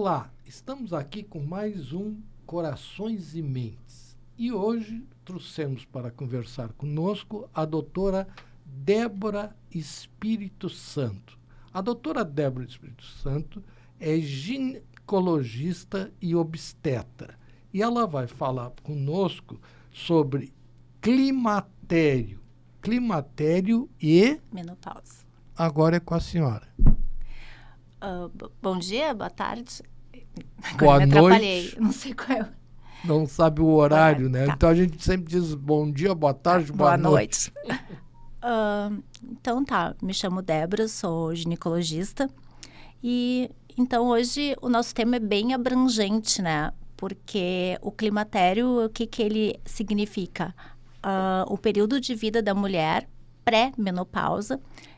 Olá, estamos aqui com mais um Corações e Mentes. E hoje trouxemos para conversar conosco a doutora Débora Espírito Santo. A doutora Débora Espírito Santo é ginecologista e obstetra. E ela vai falar conosco sobre climatério e menopausa. Agora é com a senhora. Bom dia, boa tarde. Boa me noite. Atrapalhei, não sei qual é. Não sabe o horário, né? Tá. Então a gente sempre diz bom dia, boa tarde, boa noite. Então tá, me chamo Débora, sou ginecologista. E então hoje o nosso tema é bem abrangente, né? Porque o climatério, o que ele significa? O período de vida da mulher pré-menopausa,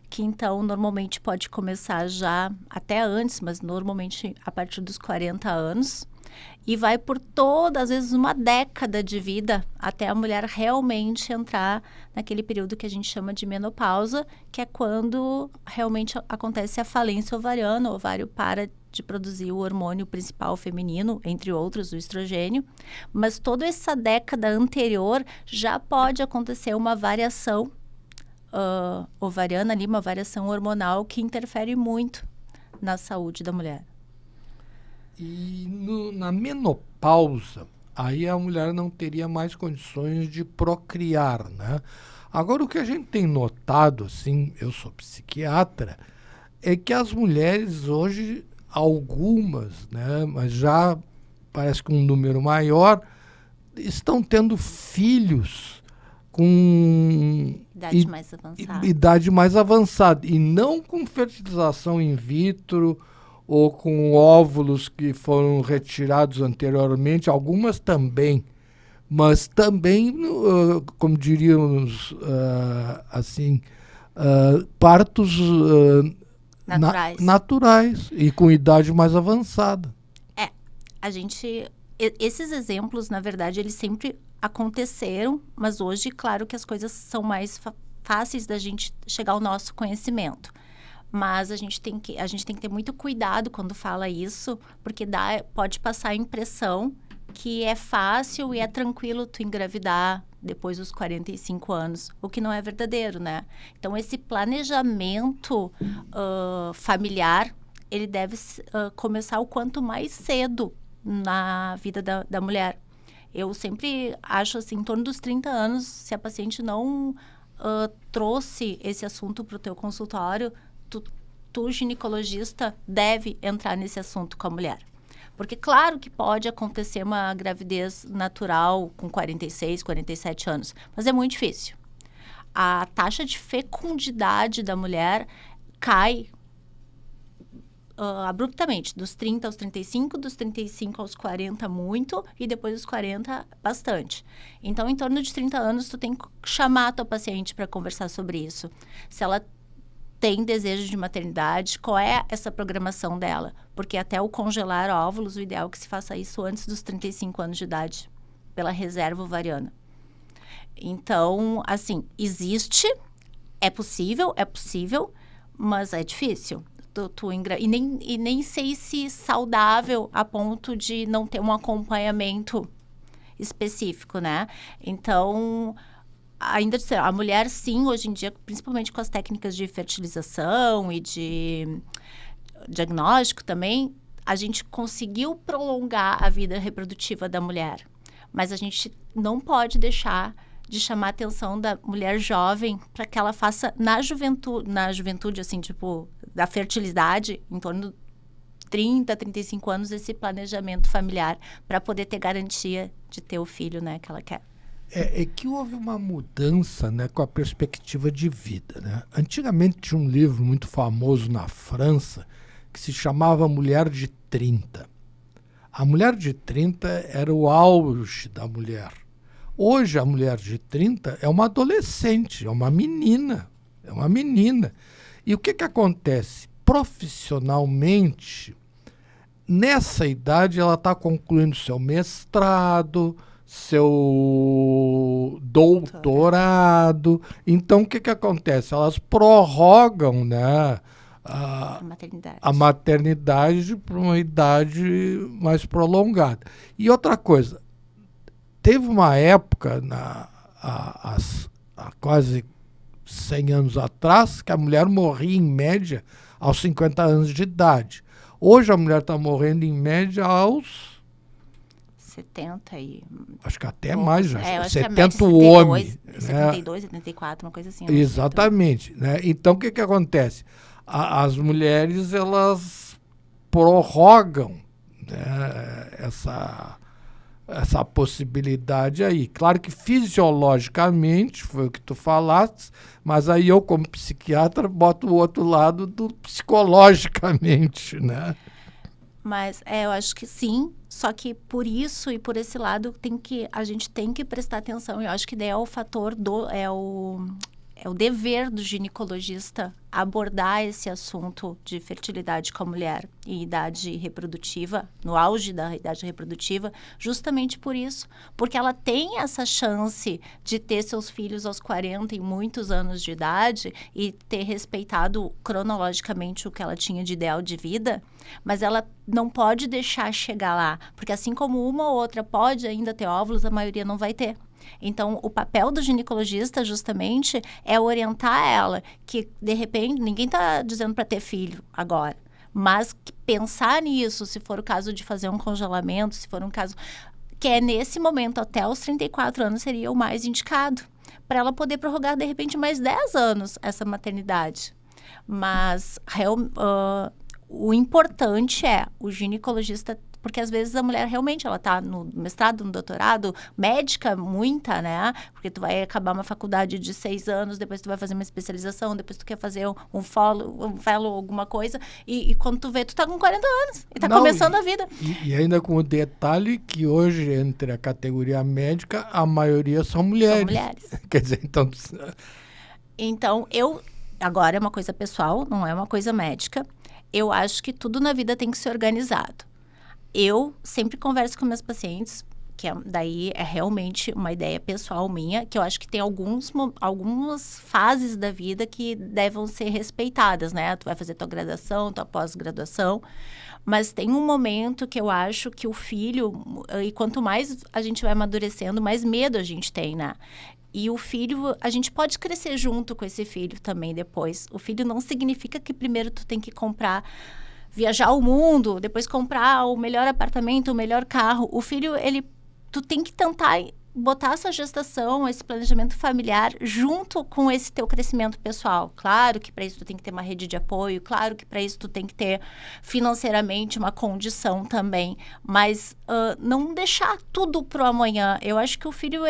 que então normalmente pode começar já até antes, mas normalmente a partir dos 40 anos, e vai por toda, às vezes, uma década de vida até a mulher realmente entrar naquele período que a gente chama de menopausa, que é quando realmente acontece a falência ovariana, o ovário para de produzir o hormônio principal feminino, entre outros, o estrogênio, mas toda essa década anterior já pode acontecer uma variação ovariana ali, uma variação hormonal que interfere muito na saúde da mulher. E na menopausa, aí a mulher não teria mais condições de procriar, né? Agora, o que a gente tem notado, assim, eu sou psiquiatra, é que as mulheres hoje, algumas, né, mas já parece que um número maior, estão tendo filhos com idade mais avançada e não com fertilização in vitro ou com óvulos que foram retirados anteriormente, algumas também, mas também, como diríamos partos naturais e com idade mais avançada. Esses exemplos, na verdade, eles sempre aconteceram, mas hoje, claro que as coisas são mais fáceis da gente chegar ao nosso conhecimento. Mas a gente tem que ter muito cuidado quando fala isso, porque pode passar a impressão que é fácil e é tranquilo tu engravidar depois dos 45 anos, o que não é verdadeiro, né? Então, esse planejamento familiar, ele deve começar o quanto mais cedo na vida da mulher. Eu sempre acho assim, em torno dos 30 anos, se a paciente não trouxe esse assunto para o teu consultório, tu, ginecologista, deve entrar nesse assunto com a mulher. Porque claro que pode acontecer uma gravidez natural com 46, 47 anos, mas é muito difícil. A taxa de fecundidade da mulher cai abruptamente, dos 30 aos 35, dos 35 aos 40 muito, e depois dos 40 bastante. Então, em torno de 30 anos, tu tem que chamar a tua paciente para conversar sobre isso. Se ela tem desejo de maternidade, qual é essa programação dela? Porque até o congelar óvulos, o ideal é que se faça isso antes dos 35 anos de idade, pela reserva ovariana. Então, assim, existe, é possível, mas é difícil. E nem sei se saudável a ponto de não ter um acompanhamento específico, né? Então, ainda a mulher, sim, hoje em dia, principalmente com as técnicas de fertilização e de diagnóstico também, a gente conseguiu prolongar a vida reprodutiva da mulher. Mas a gente não pode deixar de chamar a atenção da mulher jovem para que ela faça na juventude, assim, tipo, da fertilidade, em torno de 30, 35 anos, esse planejamento familiar para poder ter garantia de ter o filho, né, que ela quer. É que houve uma mudança, né, com a perspectiva de vida, né? Antigamente tinha um livro muito famoso na França que se chamava Mulher de 30. A mulher de 30 era o auge da mulher. Hoje, a mulher de 30 é uma adolescente, é uma menina. E o que acontece? Profissionalmente, nessa idade, ela está concluindo seu mestrado, seu doutorado. Então, o que acontece? Elas prorrogam, né, a maternidade para uma idade mais prolongada. E outra coisa, teve uma época, há quase 100 anos atrás, que a mulher morria em média aos 50 anos de idade. Hoje a mulher está morrendo em média aos 70 e... Acho que até mais, já. Eu acho 70 que a o média é homem. 72, 74, uma coisa assim. Exatamente. Né? Então, o que acontece? As mulheres, elas prorrogam, né, essa possibilidade aí. Claro que fisiologicamente, foi o que tu falaste, mas aí eu, como psiquiatra, boto o outro lado do psicologicamente, né? Mas eu acho que sim, só que por isso e por esse lado a gente tem que prestar atenção. Eu acho que daí é o fator é o dever do ginecologista abordar esse assunto de fertilidade com a mulher e idade reprodutiva, no auge da idade reprodutiva, justamente por isso. Porque ela tem essa chance de ter seus filhos aos 40 e muitos anos de idade e ter respeitado cronologicamente o que ela tinha de ideal de vida, mas ela não pode deixar chegar lá, porque assim como uma ou outra pode ainda ter óvulos, a maioria não vai ter. Então, o papel do ginecologista, justamente, é orientar ela que, de repente, ninguém está dizendo para ter filho agora, mas pensar nisso, se for o caso de fazer um congelamento, se for um caso que é nesse momento, até os 34 anos, seria o mais indicado, para ela poder prorrogar, de repente, mais 10 anos essa maternidade. Mas o importante é o ginecologista, porque às vezes a mulher realmente, ela tá no mestrado, no doutorado, médica, muita, né? Porque tu vai acabar uma faculdade de 6 anos, depois tu vai fazer uma especialização, depois tu quer fazer um fellow, alguma coisa, e quando tu vê, tu tá com 40 anos, e tá começando a vida. E ainda com o detalhe que hoje, entre a categoria médica, a maioria são mulheres. São mulheres. Quer dizer, então... Então, agora é uma coisa pessoal, não é uma coisa médica, eu acho que tudo na vida tem que ser organizado. Eu sempre converso com meus pacientes, daí é realmente uma ideia pessoal minha, que eu acho que tem algumas fases da vida que devem ser respeitadas, né? Tu vai fazer tua graduação, tua pós-graduação, mas tem um momento que eu acho que o filho, e quanto mais a gente vai amadurecendo, mais medo a gente tem, né? E o filho, a gente pode crescer junto com esse filho também depois. O filho não significa que primeiro tu tem que viajar o mundo, depois comprar o melhor apartamento, o melhor carro. O filho, tu tem que tentar botar essa gestação, esse planejamento familiar junto com esse teu crescimento pessoal. Claro que para isso tu tem que ter uma rede de apoio, claro que para isso tu tem que ter financeiramente uma condição também, mas não deixar tudo pro amanhã. Eu acho que o filho,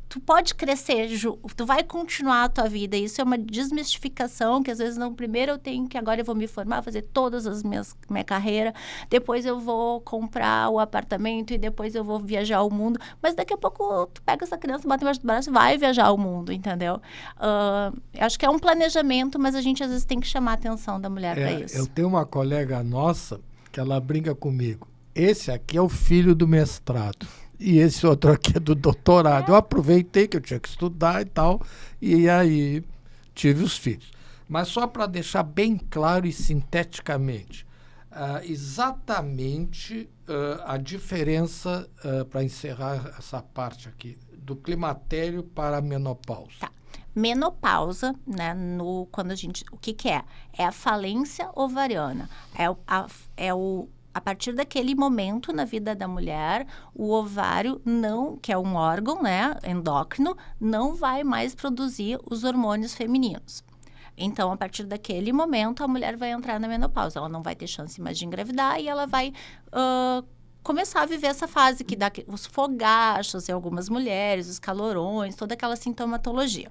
tu pode crescer, tu vai continuar a tua vida. Isso é uma desmistificação que às vezes não. Primeiro agora eu vou me formar, fazer todas minha carreira, depois eu vou comprar o apartamento e depois eu vou viajar o mundo. Mas daqui a pouco tu pega essa criança, bate embaixo do braço e vai viajar o mundo, entendeu? Acho que é um planejamento, mas a gente às vezes tem que chamar a atenção da mulher para isso. Eu tenho uma colega nossa que ela brinca comigo. Esse aqui é o filho do mestrado. E esse outro aqui é do doutorado. Eu aproveitei que eu tinha que estudar e tal, e aí tive os filhos. Mas só para deixar bem claro e sinteticamente, exatamente a diferença, para encerrar essa parte aqui, do climatério para a menopausa. Tá. Menopausa, né, quando o que é? É a falência ovariana. A partir daquele momento na vida da mulher, o ovário que é um órgão, né, endócrino, não vai mais produzir os hormônios femininos. Então, a partir daquele momento, a mulher vai entrar na menopausa. Ela não vai ter chance mais de engravidar e ela vai começar a viver essa fase que dá os fogachos em algumas mulheres, os calorões, toda aquela sintomatologia.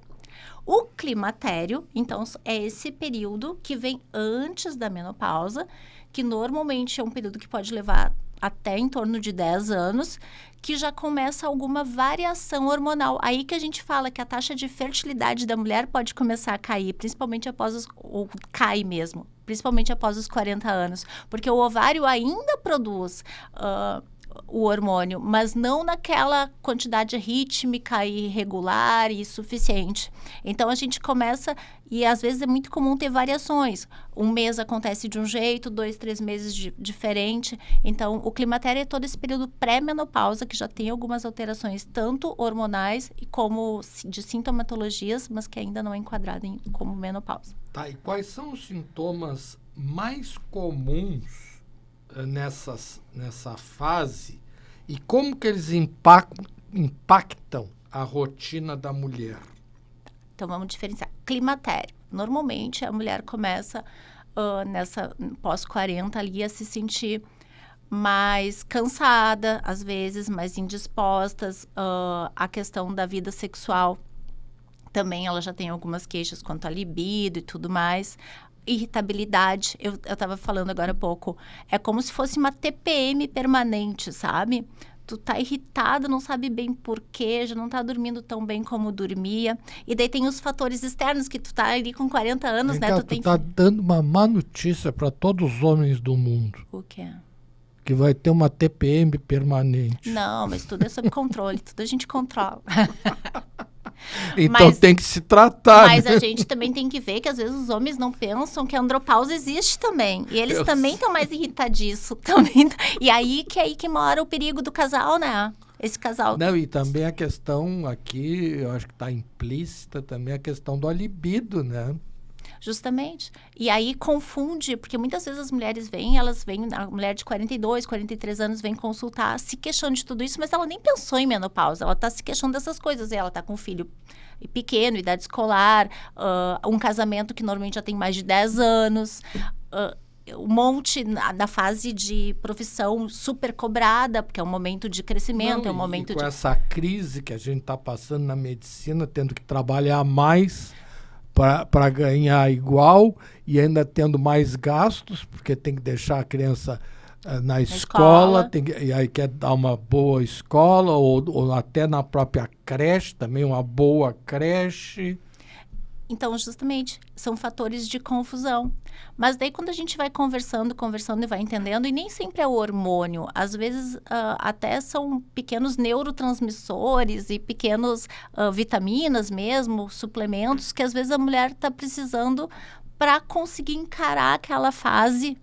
O climatério, então, é esse período que vem antes da menopausa, que normalmente é um período que pode levar até em torno de 10 anos, que já começa alguma variação hormonal. Aí que a gente fala que a taxa de fertilidade da mulher pode começar a cair, principalmente ou cai mesmo, principalmente após os 40 anos, porque o ovário ainda produz o hormônio, mas não naquela quantidade rítmica e regular e suficiente. Então, a gente começa, e às vezes é muito comum ter variações. Um mês acontece de um jeito, 2, 3 meses diferente. Então, o climatério é todo esse período pré-menopausa, que já tem algumas alterações, tanto hormonais como de sintomatologias, mas que ainda não é enquadrada como menopausa. Tá, e quais são os sintomas mais comuns nessa fase e como que eles impactam a rotina da mulher? Então, vamos diferenciar. Climatério. Normalmente, a mulher começa nessa pós-40 ali a se sentir mais cansada, às vezes, mais indispostas. A questão da vida sexual também, ela já tem algumas queixas quanto à libido e tudo mais. Irritabilidade, eu estava falando agora há pouco, é como se fosse uma TPM permanente, sabe? Tu tá irritada, não sabe bem por quê, já não tá dormindo tão bem como dormia. E daí tem os fatores externos, que tu tá ali com 40 anos, né? Tu tá dando uma má notícia para todos os homens do mundo. O quê? Que vai ter uma TPM permanente. Não, mas tudo é sob controle, tudo a gente controla. Então tem que se tratar. Mas né? a gente também tem que ver que às vezes os homens não pensam que a andropausa existe também. E eles também estão mais irritadiços. E aí que mora o perigo do casal, né? Esse casal. Não, e também a questão aqui, eu acho que está implícita também a questão do libido, né? Justamente. E aí confunde, porque muitas vezes as mulheres a mulher de 42, 43 anos vem consultar, se queixando de tudo isso, mas ela nem pensou em menopausa, ela está se queixando dessas coisas. E ela está com um filho pequeno, idade escolar, um casamento que normalmente já tem mais de 10 anos, um monte na fase de profissão super cobrada, porque é um momento de crescimento, é um momento com essa crise que a gente está passando na medicina, tendo que trabalhar mais para ganhar igual e ainda tendo mais gastos, porque tem que deixar a criança na escola. E aí quer dar uma boa escola ou até na própria creche, também uma boa creche. Então, justamente, são fatores de confusão. Mas daí, quando a gente vai conversando e vai entendendo, e nem sempre é o hormônio, às vezes até são pequenos neurotransmissores e pequenos vitaminas mesmo, suplementos, que às vezes a mulher está precisando para conseguir encarar aquela fase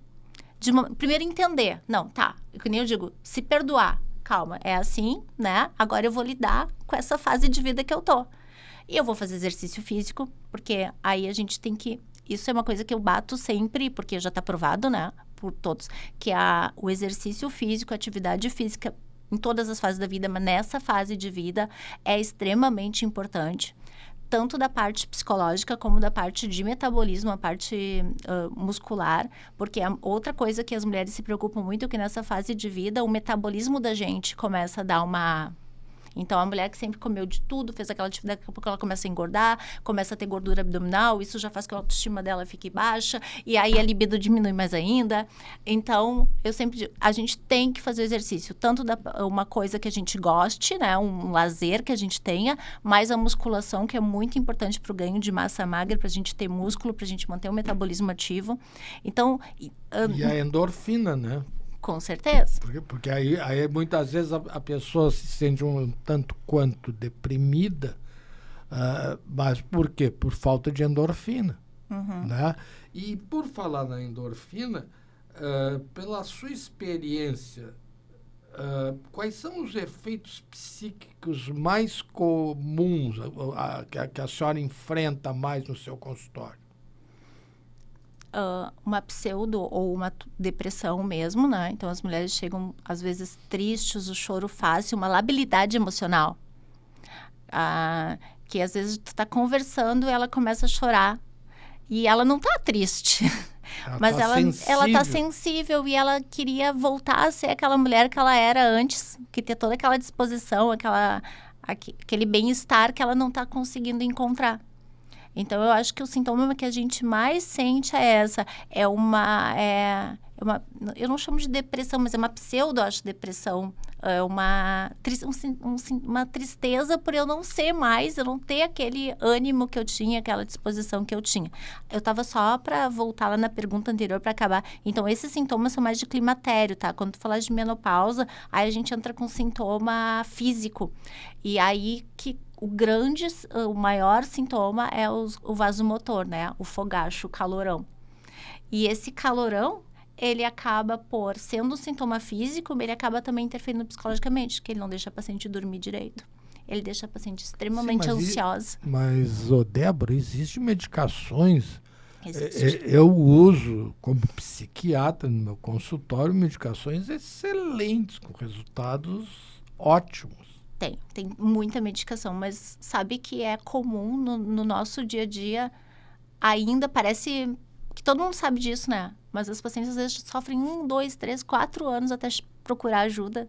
primeiro entender. Não, tá, que nem eu digo, se perdoar. Calma, é assim, né? Agora eu vou lidar com essa fase de vida que eu tô. E eu vou fazer exercício físico, porque aí a gente tem que... Isso é uma coisa que eu bato sempre, porque já está provado, né, por todos, que o exercício físico, a atividade física, em todas as fases da vida, mas nessa fase de vida, é extremamente importante. Tanto da parte psicológica, como da parte de metabolismo, a parte muscular, porque outra coisa que as mulheres se preocupam muito é que nessa fase de vida, o metabolismo da gente começa a dar uma... Então, a mulher que sempre comeu de tudo, fez aquela atividade, daqui a pouco ela começa a engordar, começa a ter gordura abdominal, isso já faz com que a autoestima dela fique baixa, e aí a libido diminui mais ainda. Então, eu sempre digo, a gente tem que fazer exercício, tanto uma coisa que a gente goste, né, um lazer que a gente tenha, mas a musculação, que é muito importante para o ganho de massa magra, para a gente ter músculo, para a gente manter o metabolismo ativo. Então... E a endorfina, né? Com certeza. Porque aí muitas vezes a pessoa se sente um tanto quanto deprimida, mas por quê? Por falta de endorfina. Uhum. Né? E por falar na endorfina, pela sua experiência, quais são os efeitos psíquicos mais comuns que a senhora enfrenta mais no seu consultório? Uma pseudo ou uma depressão mesmo, né? Então, as mulheres chegam, às vezes, tristes, o choro fácil, uma labilidade emocional. Que, às vezes, tu tá conversando e ela começa a chorar. E ela não tá triste. Mas ela tá sensível e ela queria voltar a ser aquela mulher que ela era antes, que ter toda aquela disposição, aquele bem-estar que ela não tá conseguindo encontrar. Então, eu acho que o sintoma que a gente mais sente é essa. eu não chamo de depressão, mas é uma pseudo, acho, depressão. É uma tristeza por eu não ser mais, eu não ter aquele ânimo que eu tinha, aquela disposição que eu tinha. Eu estava só para voltar lá na pergunta anterior para acabar. Então, esses sintomas são mais de climatério, tá? Quando tu falar de menopausa, aí a gente entra com sintoma físico. E aí que o maior sintoma é o vasomotor, né? O fogacho, o calorão. E esse calorão, ele acaba sendo um sintoma físico, ele acaba também interferindo psicologicamente, que ele não deixa a paciente dormir direito. Ele deixa a paciente extremamente ansiosa. Mas, Débora, existem medicações... Existe. Eu uso como psiquiatra no meu consultório medicações excelentes, com resultados ótimos. Tem muita medicação, mas sabe que é comum no nosso dia a dia, ainda parece que todo mundo sabe disso, né? Mas as pacientes às vezes sofrem 1, 2, 3, 4 anos até procurar ajuda,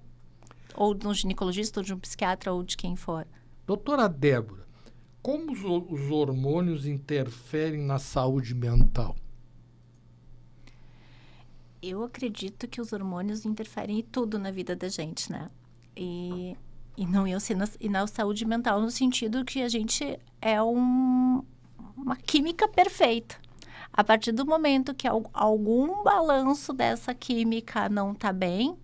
ou de um ginecologista, ou de um psiquiatra, ou de quem for. Doutora Débora, como os hormônios interferem na saúde mental? Eu acredito que os hormônios interferem em tudo na vida da gente, né? E na saúde mental, no sentido que a gente é uma química perfeita. A partir do momento que algum balanço dessa química não está bem,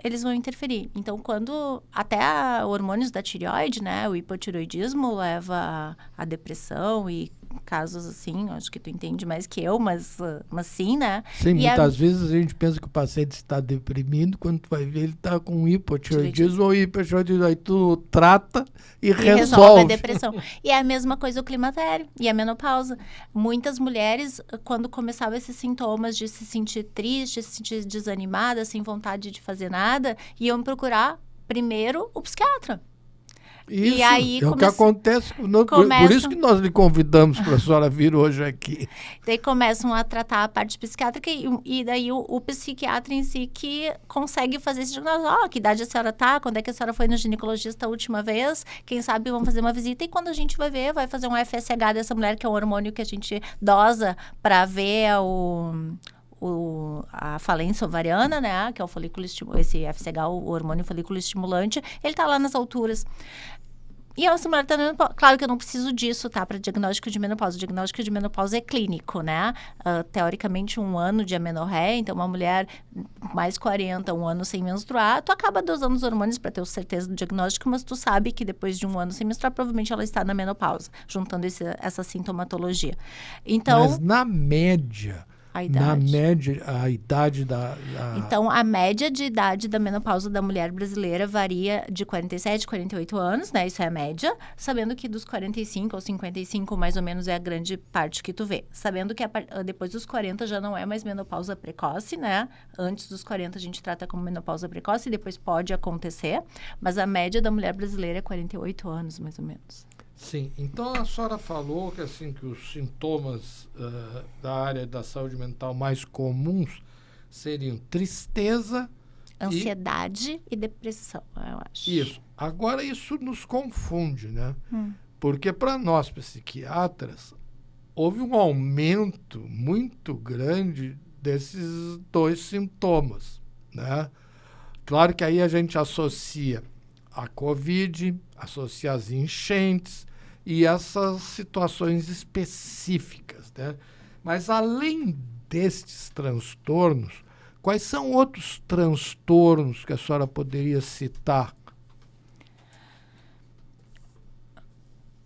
eles vão interferir. Então, quando até hormônios da tireoide, né, o hipotireoidismo leva à depressão e casos assim, acho que tu entende mais que eu, mas sim, né? Sim, muitas vezes a gente pensa que o paciente está deprimido, quando tu vai ver ele está com hipotireoidismo ou hipertireoidismo, aí tu trata e resolve a depressão. E é a mesma coisa o climatério e a menopausa. Muitas mulheres, quando começavam esses sintomas de se sentir triste, se sentir desanimada, sem vontade de fazer nada, iam procurar primeiro o psiquiatra. Isso, e aí o que acontece. Por isso que nós lhe convidamos para a senhora vir hoje aqui. Daí começam a tratar a parte psiquiátrica e daí o psiquiatra em si que consegue fazer esse diagnóstico. Que idade a senhora tá? Quando é que a senhora foi no ginecologista a última vez? Quem sabe vamos fazer uma visita. E quando a gente vai ver, vai fazer um FSH dessa mulher, que é um hormônio que a gente dosa para ver a falência ovariana, né, que é o folículo estimulante, esse FSH, o hormônio folículo estimulante, ele tá lá nas alturas. E essa mulher tá dando... Claro que eu não preciso disso, tá? Para diagnóstico de menopausa. O diagnóstico de menopausa é clínico, né? Teoricamente, 1 ano de amenorreia. Então, uma mulher mais 40, 1 ano sem menstruar, tu acaba dosando os hormônios para ter certeza do diagnóstico, mas tu sabe que depois de 1 ano sem menstruar, provavelmente ela está na menopausa, juntando essa sintomatologia. Então... Mas na média... Na média, a idade Então, a média de idade da menopausa da mulher brasileira varia de 47 a 48 anos, né? Isso é a média. Sabendo que dos 45 aos 55, mais ou menos, é a grande parte que tu vê. Sabendo que depois dos 40 já não é mais menopausa precoce, né? Antes dos 40 a gente trata como menopausa precoce e depois pode acontecer. Mas a média da mulher brasileira é 48 anos, mais ou menos. Sim, então a senhora falou que, assim, que os sintomas da área da saúde mental mais comuns seriam tristeza, ansiedade e depressão, eu acho. Isso. Agora, isso nos confunde, né? Porque para nós psiquiatras, houve um aumento muito grande desses 2 sintomas, né? Claro que aí a gente associa a Covid, associa as enchentes e essas situações específicas, né? Mas além destes transtornos, quais são outros transtornos que a senhora poderia citar?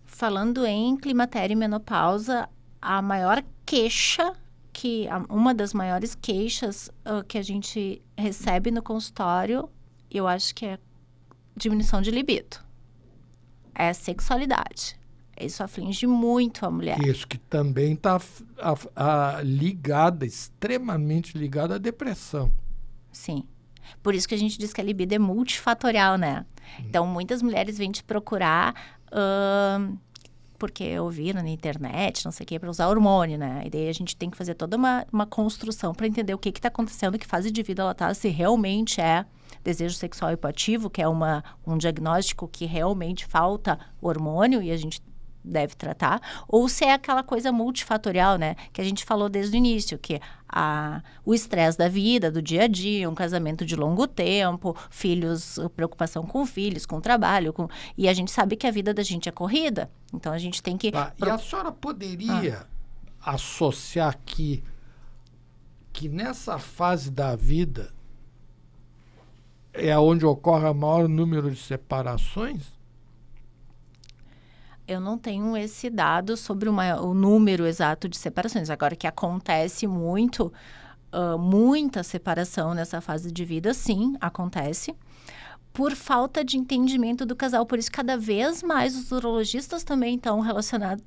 Falando em climatério e menopausa, a maior queixa, uma das maiores queixas que a gente recebe no consultório, eu acho que é diminuição de libido. É a sexualidade. Isso aflige muito a mulher. Isso, que também está extremamente ligada à depressão. Sim. Por isso que a gente diz que a libido é multifatorial, né? Então, muitas mulheres vêm te procurar porque ouviram na internet, não sei o que, para usar hormônio, né? E daí a gente tem que fazer toda uma construção para entender o que está acontecendo, que fase de vida ela está, se realmente é desejo sexual hipoativo, que é um diagnóstico que realmente falta hormônio, e a gente deve tratar, ou se é aquela coisa multifatorial, né? Que a gente falou desde o início, que o estresse da vida, do dia a dia, um casamento de longo tempo, filhos, preocupação com filhos, com trabalho, e a gente sabe que a vida da gente é corrida, então a gente tem que... E a senhora poderia associar aqui que nessa fase da vida é onde ocorre o maior número de separações? Eu não tenho esse dado sobre o número exato de separações. Agora, que acontece muita separação nessa fase de vida, sim, acontece. Por falta de entendimento do casal. Por isso, cada vez mais os urologistas também estão relacionados,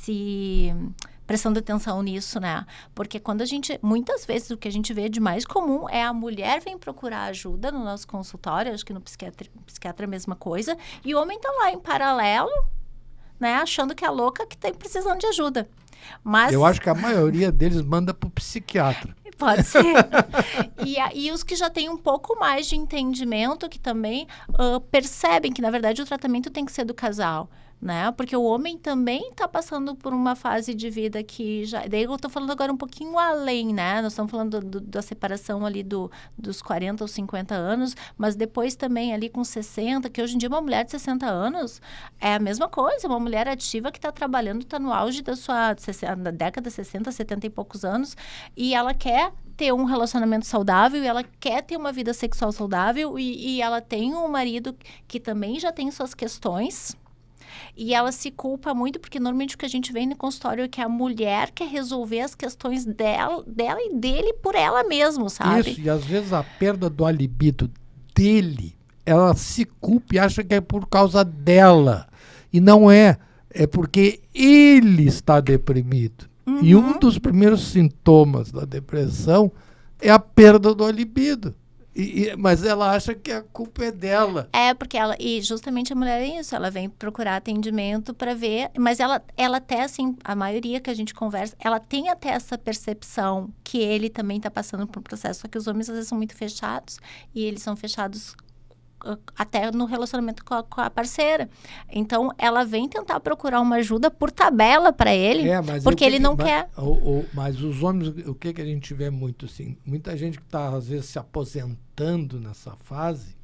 se prestando atenção nisso, né? Porque muitas vezes o que a gente vê de mais comum é a mulher vem procurar ajuda no nosso consultório, acho que no psiquiatra é a mesma coisa, e o homem tá lá em paralelo, né? Achando que é louca, que tá precisando de ajuda. Mas... Eu acho que a maioria deles manda pro psiquiatra. Pode ser. E os que já têm um pouco mais de entendimento, que também percebem que, na verdade, o tratamento tem que ser do casal, né? Porque o homem também está passando por uma fase de vida que já... Daí eu estou falando agora um pouquinho além, né? Nós estamos falando da separação ali dos 40 ou 50 anos, mas depois também ali com 60, que hoje em dia uma mulher de 60 anos é a mesma coisa, uma mulher ativa que está trabalhando, está no auge da década 60, 70 e poucos anos, e ela quer ter um relacionamento saudável, e ela quer ter uma vida sexual saudável, e ela tem um marido que também já tem suas questões, e ela se culpa muito, porque normalmente o que a gente vê no consultório é que a mulher quer resolver as questões dela e dele por ela mesma, sabe? Isso, e às vezes a perda do libido dele, ela se culpa e acha que é por causa dela. E não é. É porque ele está deprimido. Uhum. E um dos primeiros sintomas da depressão é a perda do libido. Mas ela acha que a culpa é dela. É, porque e justamente a mulher é isso, ela vem procurar atendimento para ver, mas ela até, assim, a maioria que a gente conversa, ela tem até essa percepção que ele também está passando por um processo, só que os homens às vezes são muito fechados, e eles são fechados até no relacionamento com a parceira. Então, ela vem tentar procurar uma ajuda por tabela para ele, porque ele não quer. Mas os homens, o que a gente vê muito, assim, muita gente que está, às vezes, se aposentando nessa fase,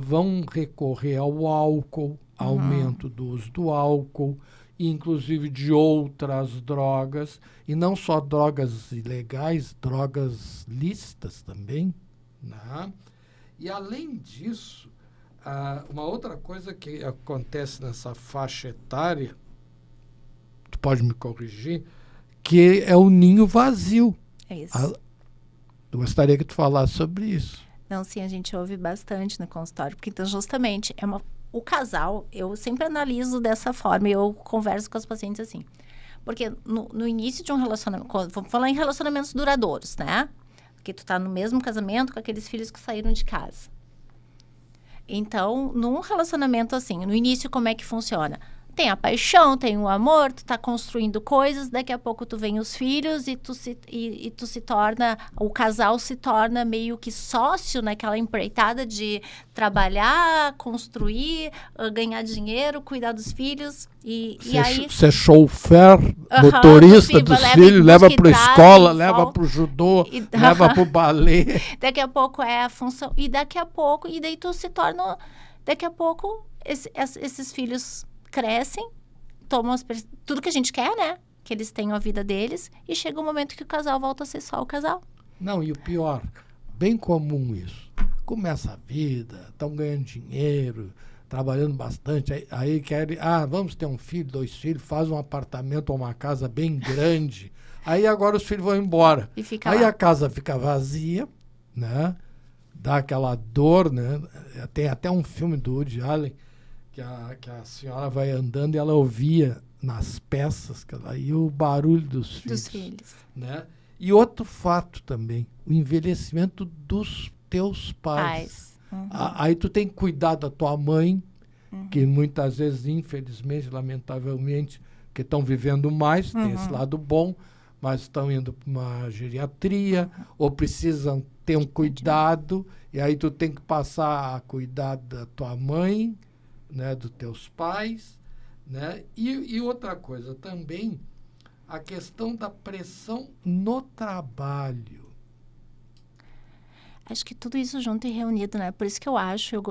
vão recorrer ao álcool, aumento do uso do álcool, e inclusive de outras drogas, e não só drogas ilegais, drogas lícitas também, né? E, além disso, uma outra coisa que acontece nessa faixa etária, tu pode me corrigir, que é o ninho vazio. É isso. Eu gostaria que tu falasse sobre isso. Não, sim, a gente ouve bastante no consultório, porque, então, justamente, o casal, eu sempre analiso dessa forma, e eu converso com as pacientes assim. Porque no início de um relacionamento, vamos falar em relacionamentos duradouros, né? Porque tu tá no mesmo casamento com aqueles filhos que saíram de casa. Então, num relacionamento assim, no início, como é que funciona? Tem a paixão, tem o amor, tu tá construindo coisas, daqui a pouco tu vem os filhos e tu se torna, o casal se torna meio que sócio naquela empreitada de trabalhar, construir, ganhar dinheiro, cuidar dos filhos. E aí... Ser chauffeur, motorista dos filhos, leva para a escola, leva para o judô, leva para o balé. Daqui a pouco é a função, e daí tu se torna, daqui a pouco esses filhos crescem, tomam tudo que a gente quer, né? Que eles tenham a vida deles, e chega um momento que o casal volta a ser só o casal. Não, e o pior, bem comum isso. Começa a vida, estão ganhando dinheiro, trabalhando bastante, aí querem, vamos ter um filho, 2 filhos, faz um apartamento ou uma casa bem grande, aí agora os filhos vão embora. Aí a casa fica vazia, né? Dá aquela dor, né? Tem até um filme do Woody Allen, que a senhora vai andando e ela ouvia nas peças e o barulho dos filhos. Né? E outro fato também, o envelhecimento dos teus pais. Uhum. Aí tu tem que cuidar da tua mãe, que muitas vezes, infelizmente, lamentavelmente, que estão vivendo mais, tem esse lado bom, mas estão indo para uma geriatria, ou precisam ter um cuidado, e aí tu tem que passar a cuidar da tua mãe, né, dos teus pais, né? E outra coisa também, a questão da pressão no trabalho. Acho que tudo isso junto e reunido, né? Por isso que eu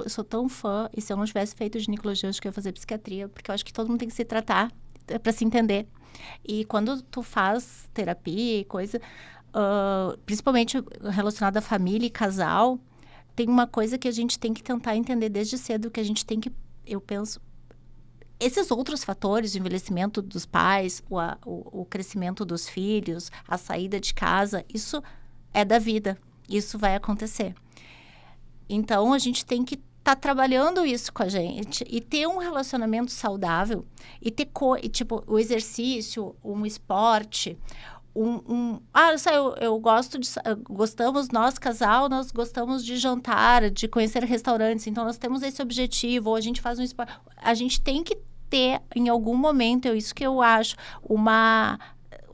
sou tão fã, e se eu não tivesse feito ginecologia, eu acho que eu ia fazer psiquiatria, porque eu acho que todo mundo tem que se tratar para se entender. E quando tu faz terapia e coisa, principalmente relacionada à família e casal, tem uma coisa que a gente tem que tentar entender desde cedo, que a gente tem que, eu penso, esses outros fatores, o envelhecimento dos pais, o crescimento dos filhos, a saída de casa, isso é da vida. Isso vai acontecer. Então, a gente tem que estar trabalhando isso com a gente e ter um relacionamento saudável e ter, tipo, o exercício, um esporte, eu gosto gostamos, nós, casal, nós gostamos de jantar, de conhecer restaurantes, então nós temos esse objetivo, ou a gente faz um esporte. A gente tem que ter, em algum momento, isso que eu acho,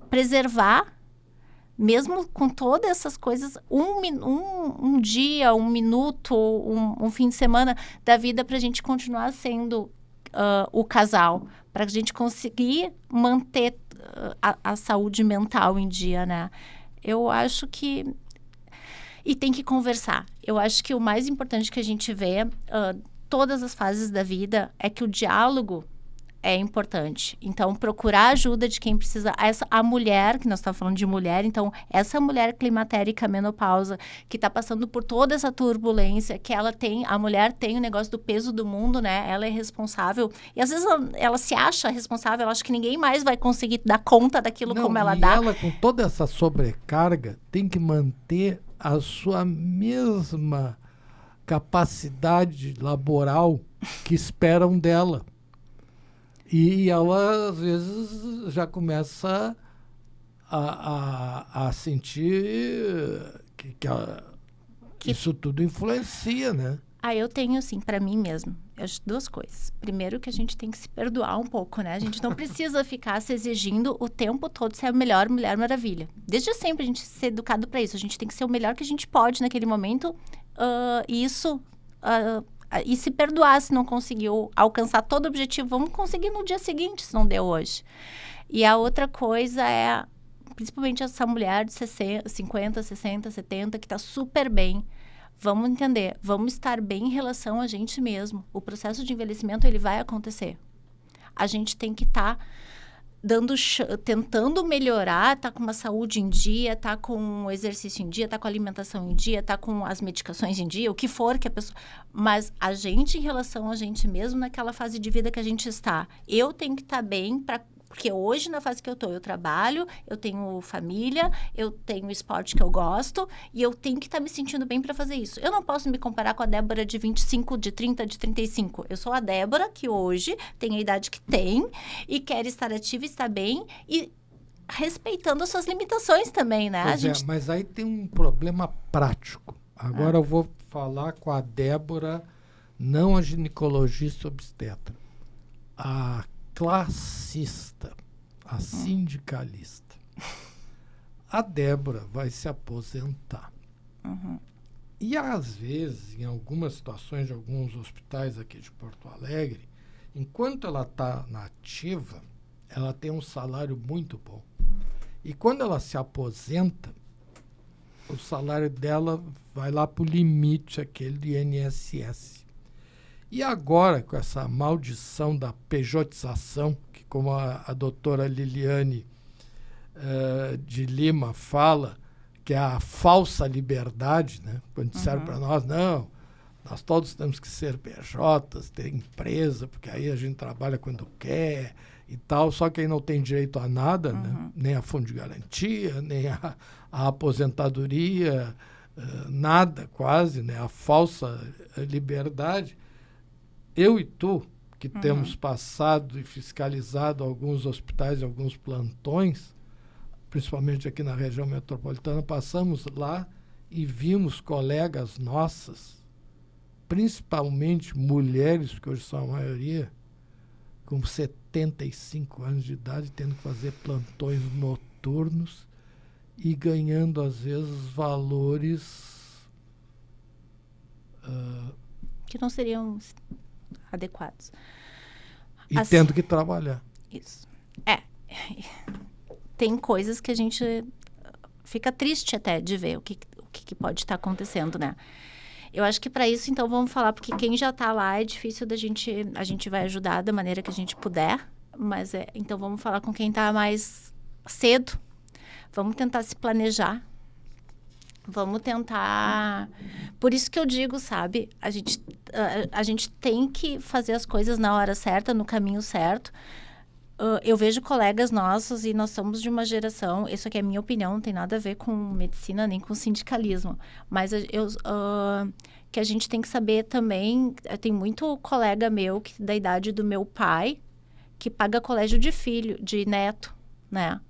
preservar, mesmo com todas essas coisas, um dia, um minuto, um fim de semana da vida para a gente continuar sendo o casal, para a gente conseguir manter a saúde mental em dia, né? Eu acho que... E tem que conversar. Eu acho que o mais importante que a gente vê, todas as fases da vida, é que o diálogo é importante. Então, procurar ajuda de quem precisa. A mulher, que nós estamos falando de mulher, então, essa mulher climatérica, menopausa, que está passando por toda essa turbulência, que a mulher tem o negócio do peso do mundo, né? Ela é responsável. E às vezes ela se acha responsável, ela acha que ninguém mais vai conseguir dar conta daquilo como ela dá. E ela, com toda essa sobrecarga, tem que manter a sua mesma capacidade laboral que esperam dela. E ela, às vezes, já começa a sentir que isso tudo influencia, né? Eu tenho, assim, para mim mesmo, duas coisas. Primeiro, que a gente tem que se perdoar um pouco, né? A gente não precisa ficar se exigindo o tempo todo ser a melhor Mulher Maravilha. Desde sempre a gente ser educado para isso. A gente tem que ser o melhor que a gente pode naquele momento. E se perdoar se não conseguiu alcançar todo o objetivo. Vamos conseguir no dia seguinte, se não deu hoje. E a outra coisa é, principalmente essa mulher de 50, 60, 70, que está super bem. Vamos entender, vamos estar bem em relação a gente mesmo. O processo de envelhecimento, ele vai acontecer. A gente tem que estar tentando melhorar, tá com uma saúde em dia, tá com o exercício em dia, tá com a alimentação em dia, tá com as medicações em dia, o que for que a pessoa... Mas a gente, em relação a gente mesmo, naquela fase de vida que a gente está, eu tenho que estar bem porque hoje, na fase que eu estou, eu trabalho, eu tenho família, eu tenho esporte que eu gosto e eu tenho que estar me sentindo bem para fazer isso. Eu não posso me comparar com a Débora de 25, de 30, de 35. Eu sou a Débora que hoje tem a idade que tem e quer estar ativa, estar bem e respeitando as suas limitações também, né? Mas aí tem um problema prático. Agora eu vou falar com a Débora, não a ginecologista obstetra. A classista, a sindicalista. A Débora vai se aposentar. E, às vezes, em algumas situações de alguns hospitais aqui de Porto Alegre, enquanto ela está na ativa, ela tem um salário muito bom. E quando ela se aposenta, o salário dela vai lá para o limite, aquele do INSS. E agora, com essa maldição da pejotização, que como a doutora Liliane de Lima fala, que é a falsa liberdade, né? Quando disseram para nós, não, nós todos temos que ser PJs, ter empresa, porque aí a gente trabalha quando quer e tal, só que aí não tem direito a nada, né? Nem a fundo de garantia, nem a aposentadoria, nada quase, né? A falsa liberdade. Eu e tu, que temos passado e fiscalizado alguns hospitais e alguns plantões, principalmente aqui na região metropolitana, passamos lá e vimos colegas nossas, principalmente mulheres, porque hoje são a maioria, com 75 anos de idade, tendo que fazer plantões noturnos e ganhando, às vezes, valores... que não seriam adequados. E assim, tendo que trabalhar. Isso. Tem coisas que a gente fica triste até de ver o que pode estar acontecendo, né? Eu acho que para isso, então, vamos falar, porque quem já está lá é difícil a gente vai ajudar da maneira que a gente puder, mas então vamos falar com quem está mais cedo, vamos tentar se planejar, vamos tentar... Por isso que eu digo, sabe, a gente tem que fazer as coisas na hora certa, no caminho certo. Eu vejo colegas nossos e nós somos de uma geração, isso aqui é a minha opinião, não tem nada a ver com medicina nem com sindicalismo, mas que a gente tem que saber também, tem muito colega meu da idade do meu pai que paga colégio de filho, de neto, né?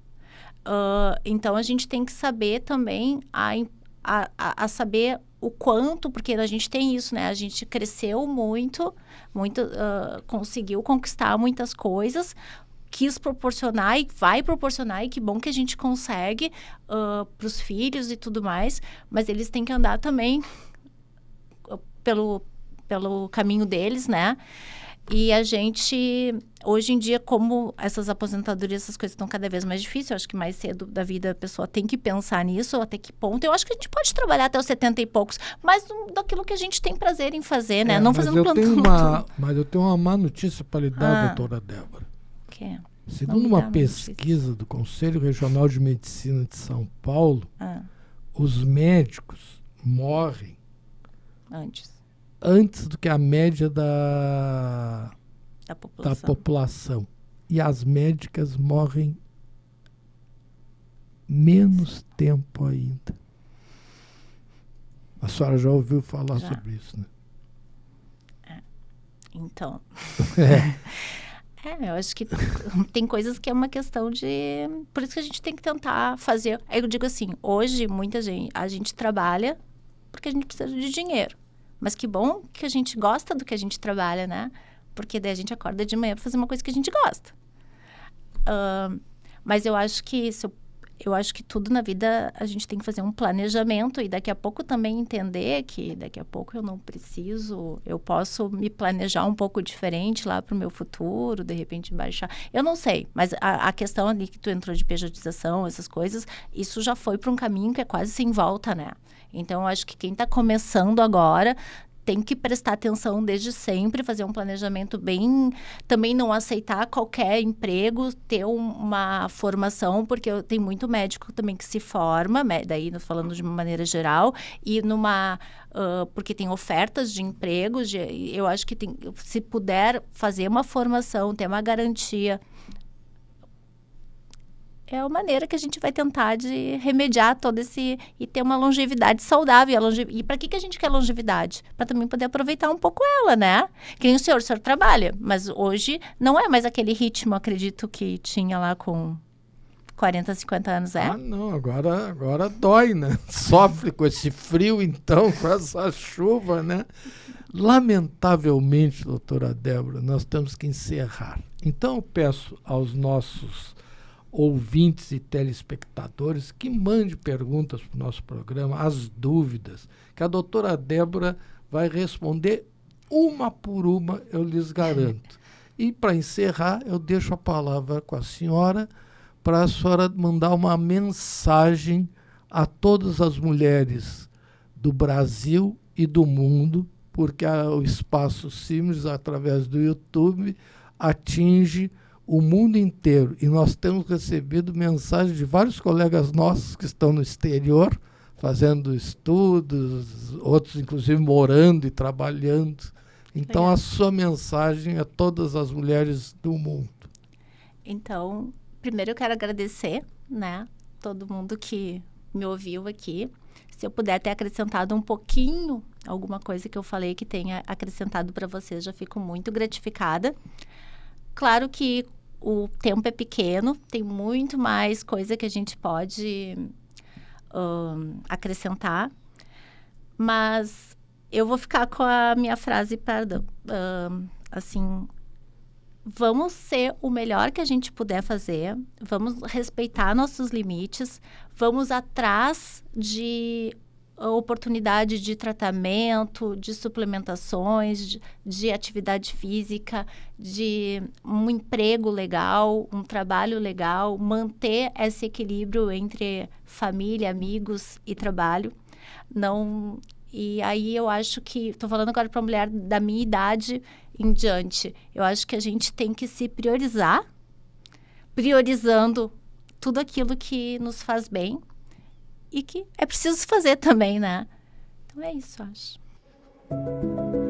Então a gente tem que saber também a saber o quanto, porque a gente tem isso, né? A gente cresceu muito, conseguiu conquistar muitas coisas, quis proporcionar e vai proporcionar, e que bom que a gente consegue para os filhos e tudo mais, mas eles têm que andar também pelo caminho deles, né? E a gente, hoje em dia, como essas aposentadorias, essas coisas estão cada vez mais difíceis, eu acho que mais cedo da vida a pessoa tem que pensar nisso, até que ponto. Eu acho que a gente pode trabalhar até os 70 e poucos, mas daquilo que a gente tem prazer em fazer, né? Não fazendo plantão. Mas eu tenho uma má notícia para lhe dar, doutora Débora. O quê? Segundo uma pesquisa do Conselho Regional de Medicina de São Paulo, os médicos morrem antes do que a média da população. E as médicas morrem menos tempo ainda. A senhora já ouviu falar sobre isso, né? Então... eu acho que tem coisas que é uma questão de... Por isso que a gente tem que tentar fazer... Eu digo assim, hoje, a gente trabalha porque a gente precisa de dinheiro. Mas que bom que a gente gosta do que a gente trabalha, né? Porque daí a gente acorda de manhã para fazer uma coisa que a gente gosta. Mas eu acho que tudo na vida a gente tem que fazer um planejamento e daqui a pouco também entender que daqui a pouco eu posso me planejar um pouco diferente lá para o meu futuro, de repente baixar. Eu não sei, mas a questão ali que tu entrou de pejotização, essas coisas, isso já foi para um caminho que é quase sem volta, né? Então, eu acho que quem está começando agora tem que prestar atenção desde sempre, fazer um planejamento bem... Também não aceitar qualquer emprego, ter uma formação, porque tem muito médico também que se forma, daí falando de uma maneira geral, e porque tem ofertas de empregos, eu acho que se puder fazer uma formação, ter uma garantia... É a maneira que a gente vai tentar de remediar todo esse... E ter uma longevidade saudável. E para que a gente quer longevidade? Para também poder aproveitar um pouco ela, né? Que nem o senhor trabalha. Mas hoje não é mais aquele ritmo, acredito, que tinha lá com 40, 50 anos, é? Não. Agora dói, né? Sofre com esse frio, então, com essa chuva, né? Lamentavelmente, doutora Débora, nós temos que encerrar. Então, eu peço aos nossos ouvintes e telespectadores que mande perguntas para o nosso programa, as dúvidas, que a doutora Débora vai responder uma por uma, eu lhes garanto. E para encerrar, eu deixo a palavra com a senhora para a senhora mandar uma mensagem a todas as mulheres do Brasil e do mundo, porque o Espaço Simers, através do YouTube, atinge o mundo inteiro. E nós temos recebido mensagens de vários colegas nossos que estão no exterior, fazendo estudos, outros inclusive morando e trabalhando. Então, a sua mensagem a todas as mulheres do mundo. Então, primeiro eu quero agradecer, né, todo mundo que me ouviu aqui. Se eu puder ter acrescentado um pouquinho, alguma coisa que eu falei que tenha acrescentado para vocês, já fico muito gratificada. Claro que o tempo é pequeno, tem muito mais coisa que a gente pode acrescentar, mas eu vou ficar com a minha frase, assim, vamos ser o melhor que a gente puder fazer, vamos respeitar nossos limites, vamos atrás de a oportunidade de tratamento, de suplementações, de atividade física, de um emprego legal, um trabalho legal, manter esse equilíbrio entre família, amigos e trabalho. Não, e aí eu acho que, estou falando agora para uma mulher da minha idade em diante, eu acho que a gente tem que se priorizar, priorizando tudo aquilo que nos faz bem e que é preciso fazer também, né? Então é isso, eu acho.